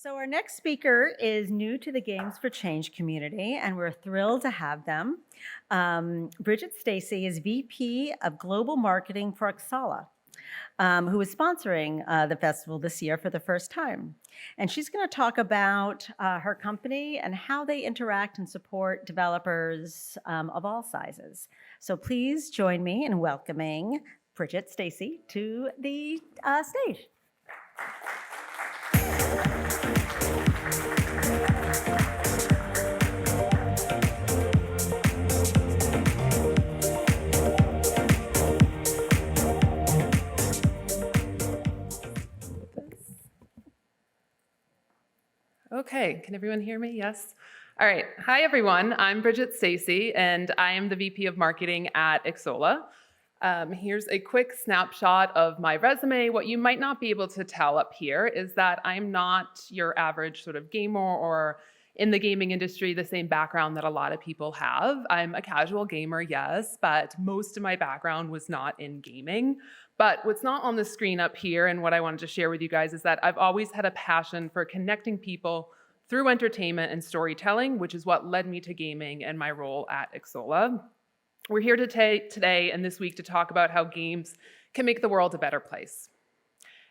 So our next speaker is new to the Games for Change community, and we're thrilled to have them. Bridget Stacy is VP of Global Marketing for Xsolla, who is sponsoring the festival this year for the first time. And she's going to talk about her company and how they interact and support developers of all sizes. So please join me in welcoming Bridget Stacy to the stage. Okay, can everyone hear me? Yes? All right. Hi, everyone. I'm Bridget Stacy, and I am the VP of Marketing at Xsolla. Here's a quick snapshot of my resume. What you might not be able to tell up here is that I'm not your average sort of gamer or in the gaming industry, the same background that a lot of people have. I'm a casual gamer, yes, but most of my background was not in gaming. But what's not on the screen up here and what I wanted to share with you guys is that I've always had a passion for connecting people through entertainment and storytelling, which is what led me to gaming and my role at Xsolla. We're here today and this week to talk about how games can make the world a better place.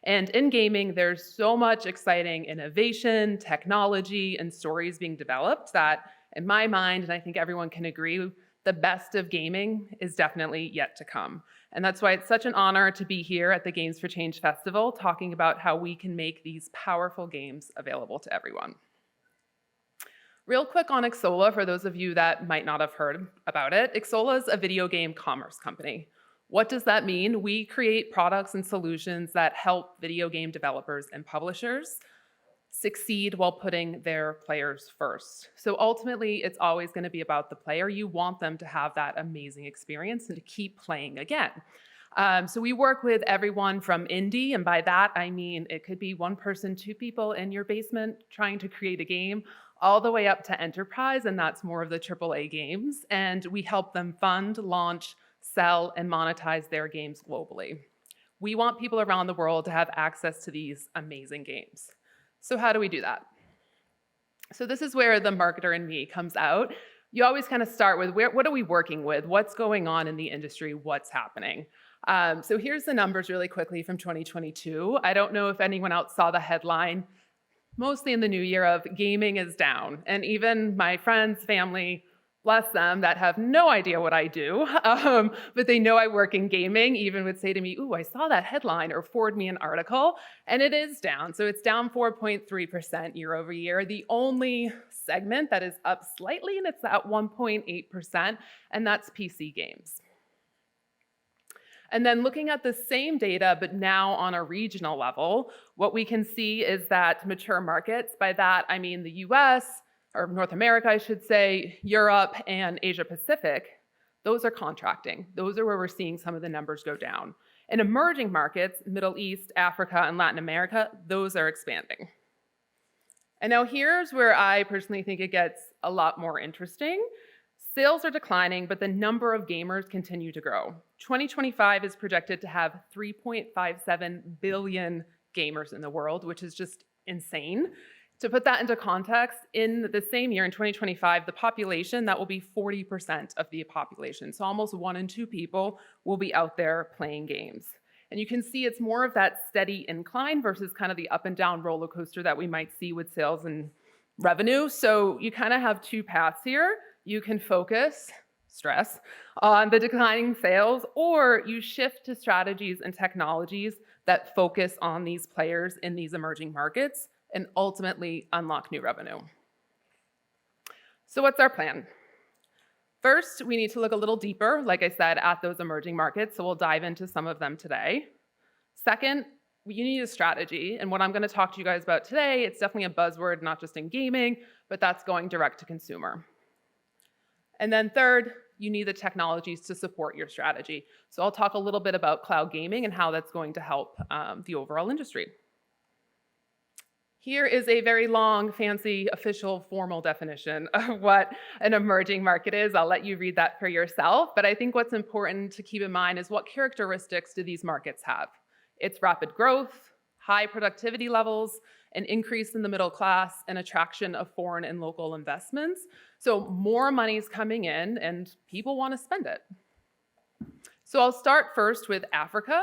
And in gaming, there's so much exciting innovation, technology, and stories being developed that, in my mind, and I think everyone can agree, the best of gaming is definitely yet to come. And that's why it's such an honor to be here at the Games for Change Festival, talking about how we can make these powerful games available to everyone. Real quick on Xsolla, for those of you that might not have heard about it, Xsolla is a video game commerce company. What does that mean? We create products and solutions that help video game developers and publishers succeed while putting their players first. So ultimately, it's always going to be about the player. You want them to have that amazing experience and to keep playing again. So we work with everyone from indie, and by that I mean it could be one person, two people in your basement trying to create a game, all the way up to enterprise, and that's more of the AAA games. And we help them fund, launch, sell, and monetize their games globally. We want people around the world to have access to these amazing games. So how do we do that? So this is where the marketer in me comes out. You always kind of start with what are we working with? What's going on in the industry? What's happening? So here's the numbers really quickly from 2022. I don't know if anyone else saw the headline, mostly in the new year, of gaming is down. And even my friends, family, bless them, that have no idea what I do, but they know I work in gaming, even would say to me, ooh, I saw that headline, or forward me an article, and it is down. So it's down 4.3% year over year. The only segment that is up slightly, and it's at 1.8%, and that's PC games. And then looking at the same data, but now on a regional level, what we can see is that mature markets, by that I mean the US, or North America, I should say, Europe and Asia Pacific, those are contracting. Those are where we're seeing some of the numbers go down. In emerging markets, Middle East, Africa, and Latin America, those are expanding. And now here's where I personally think it gets a lot more interesting. Sales are declining, but the number of gamers continue to grow. 2025 is projected to have 3.57 billion gamers in the world, which is just insane. To put that into context, in the same year, in 2025, the population, that will be 40% of the population. So almost 1 in 2 people will be out there playing games. And you can see it's more of that steady incline versus kind of the up and down roller coaster that we might see with sales and revenue. So you kind of have two paths here. You can focus, stress, on the declining sales, or you shift to strategies and technologies that focus on these players in these emerging markets and ultimately unlock new revenue. So what's our plan? First, we need to look a little deeper, like I said, at those emerging markets, so we'll dive into some of them today. Second, you need a strategy, and what I'm going to talk to you guys about today, it's definitely a buzzword, not just in gaming, but that's going direct to consumer. And then third, you need the technologies to support your strategy. So I'll talk a little bit about cloud gaming and how that's going to help the overall industry. Here is a very long, fancy, official, formal definition of what an emerging market is. I'll let you read that for yourself, but I think what's important to keep in mind is what characteristics do these markets have? It's rapid growth, high productivity levels, an increase in the middle class, and attraction of foreign and local investments. So more money's coming in and people want to spend it. So I'll start first with Africa.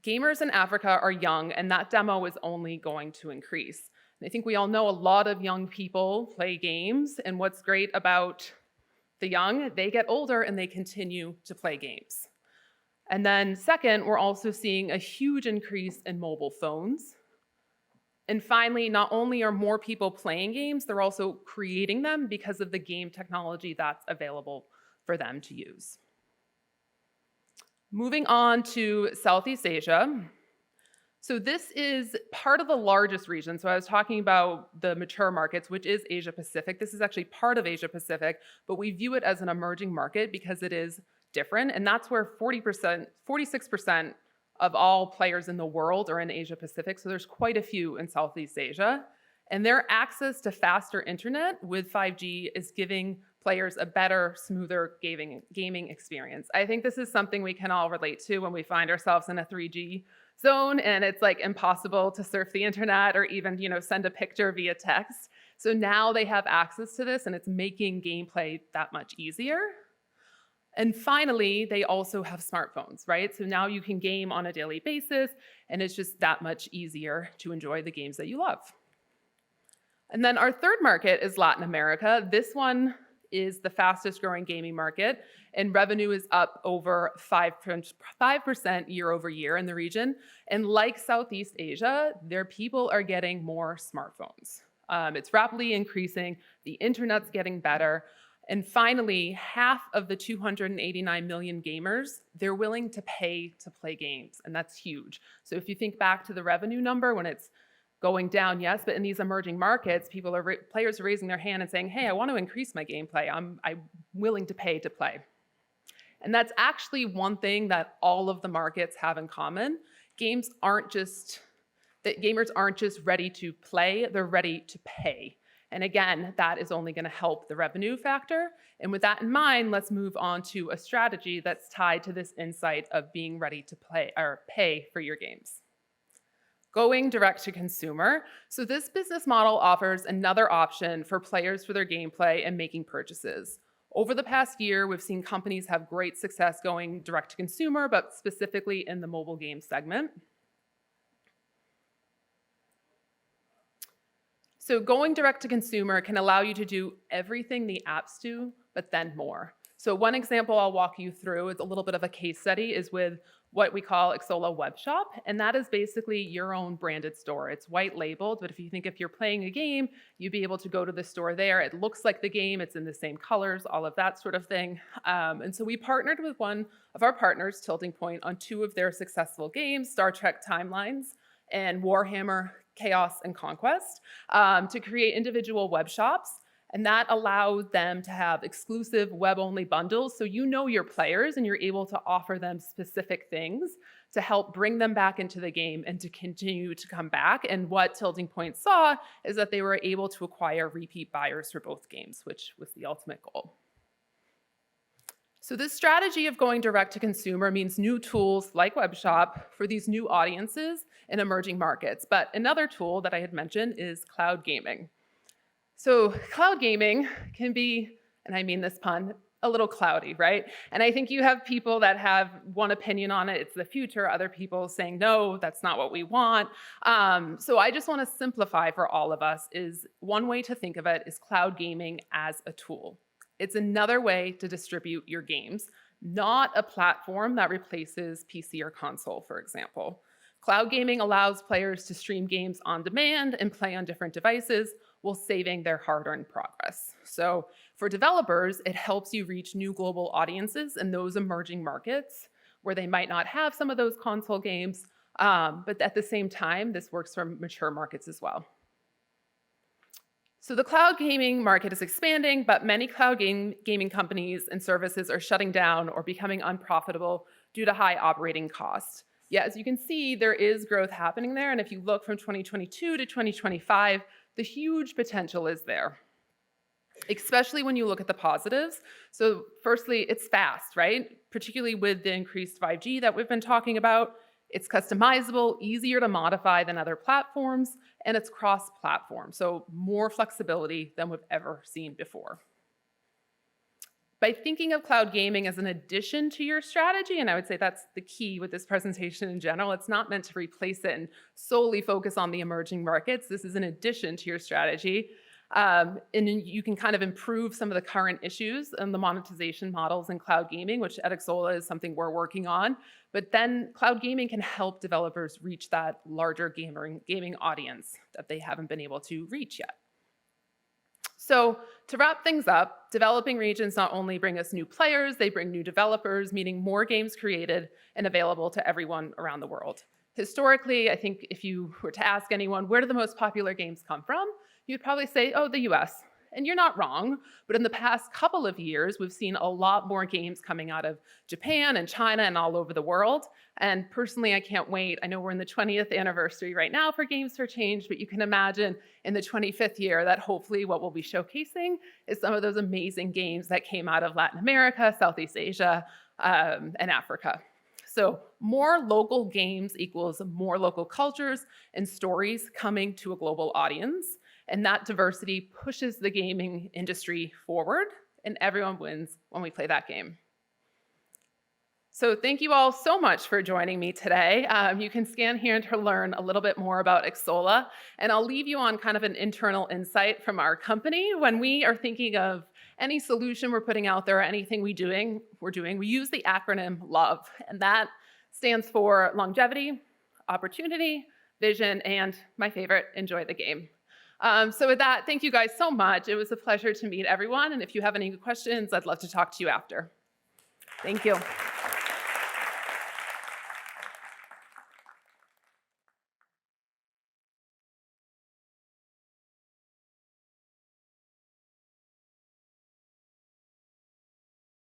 Gamers in Africa are young, and that demo is only going to increase. And I think we all know a lot of young people play games, and what's great about the young, they get older and they continue to play games. And then second, we're also seeing a huge increase in mobile phones. And finally, not only are more people playing games, they're also creating them because of the game technology that's available for them to use. Moving on to Southeast Asia. So this is part of the largest region. So I was talking about the mature markets, which is Asia Pacific. This is actually part of Asia Pacific, but we view it as an emerging market because it is different. And that's where 46% of all players in the world are in Asia Pacific. So there's quite a few in Southeast Asia. And their access to faster internet with 5G is giving players a better, smoother gaming experience. I think this is something we can all relate to when we find ourselves in a 3G zone and it's like impossible to surf the internet or even, send a picture via text. So now they have access to this and it's making gameplay that much easier. And finally, they also have smartphones, right? So now you can game on a daily basis and it's just that much easier to enjoy the games that you love. And then our third market is Latin America. This one is the fastest growing gaming market, and revenue is up over 5% year over year in the region. And like Southeast Asia, their people are getting more smartphones. It's rapidly increasing, the internet's getting better, and finally, half of the 289 million gamers, they're willing to pay to play games, and that's huge. So if you think back to the revenue number when it's going down, yes, but in these emerging markets, players are raising their hand and saying, hey, I want to increase my gameplay. I'm willing to pay to play. And that's actually one thing that all of the markets have in common. Gamers aren't just ready to play, they're ready to pay. And again, that is only going to help the revenue factor. And with that in mind, let's move on to a strategy that's tied to this insight of being ready to play or pay for your games. Going direct to consumer. So this business model offers another option for players for their gameplay and making purchases. Over the past year, we've seen companies have great success going direct to consumer, but specifically in the mobile game segment. So going direct to consumer can allow you to do everything the apps do, but then more. So one example I'll walk you through, it's a little bit of a case study, is with what we call Xsolla Web Shop, and that is basically your own branded store. It's white labeled, but if you're playing a game, you'd be able to go to the store there. It looks like the game, it's in the same colors, all of that sort of thing. And so we partnered with one of our partners, Tilting Point, on two of their successful games, Star Trek Timelines and Warhammer Chaos and Conquest, to create individual web shops. And that allowed them to have exclusive web-only bundles, so you know your players and you're able to offer them specific things to help bring them back into the game and to continue to come back. And what Tilting Point saw is that they were able to acquire repeat buyers for both games, which was the ultimate goal. So this strategy of going direct to consumer means new tools like Web Shop for these new audiences in emerging markets. But another tool that I had mentioned is cloud gaming. So cloud gaming can be, and I mean this pun, a little cloudy, right? And I think you have people that have one opinion on it, it's the future, other people saying, no, that's not what we want. So I just want to simplify for all of us is one way to think of it is cloud gaming as a tool. It's another way to distribute your games, not a platform that replaces PC or console, for example. Cloud gaming allows players to stream games on demand and play on different devices while saving their hard-earned progress. So for developers, it helps you reach new global audiences in those emerging markets where they might not have some of those console games, but at the same time, this works for mature markets as well. So the cloud gaming market is expanding, but many cloud gaming companies and services are shutting down or becoming unprofitable due to high operating costs. Yeah, as you can see, there is growth happening there, and if you look from 2022 to 2025, the huge potential is there, especially when you look at the positives. So firstly, it's fast, right? Particularly with the increased 5G that we've been talking about. It's customizable, easier to modify than other platforms, and it's cross-platform, so more flexibility than we've ever seen before. By thinking of cloud gaming as an addition to your strategy, and I would say that's the key with this presentation in general, it's not meant to replace it and solely focus on the emerging markets. This is an addition to your strategy. And then you can kind of improve some of the current issues and the monetization models in cloud gaming, which at Xsolla is something we're working on. But then cloud gaming can help developers reach that larger gaming audience that they haven't been able to reach yet. So to wrap things up, developing regions not only bring us new players, they bring new developers, meaning more games created and available to everyone around the world. Historically, I think if you were to ask anyone, where do the most popular games come from? You'd probably say, oh, the US. And you're not wrong, but in the past couple of years, we've seen a lot more games coming out of Japan and China and all over the world. And personally, I can't wait. I know we're in the 20th anniversary right now for Games for Change, but you can imagine in the 25th year that hopefully what we'll be showcasing is some of those amazing games that came out of Latin America, Southeast Asia, and Africa. So more local games equals more local cultures and stories coming to a global audience. And that diversity pushes the gaming industry forward, and everyone wins when we play that game. So thank you all so much for joining me today. You can scan here to learn a little bit more about Xsolla, and I'll leave you on kind of an internal insight from our company. When we are thinking of any solution we're putting out there or anything we're doing, we use the acronym LOVE, and that stands for longevity, opportunity, vision, and my favorite, enjoy the game. So with that, thank you guys so much. It was a pleasure to meet everyone. And if you have any questions, I'd love to talk to you after. Thank you.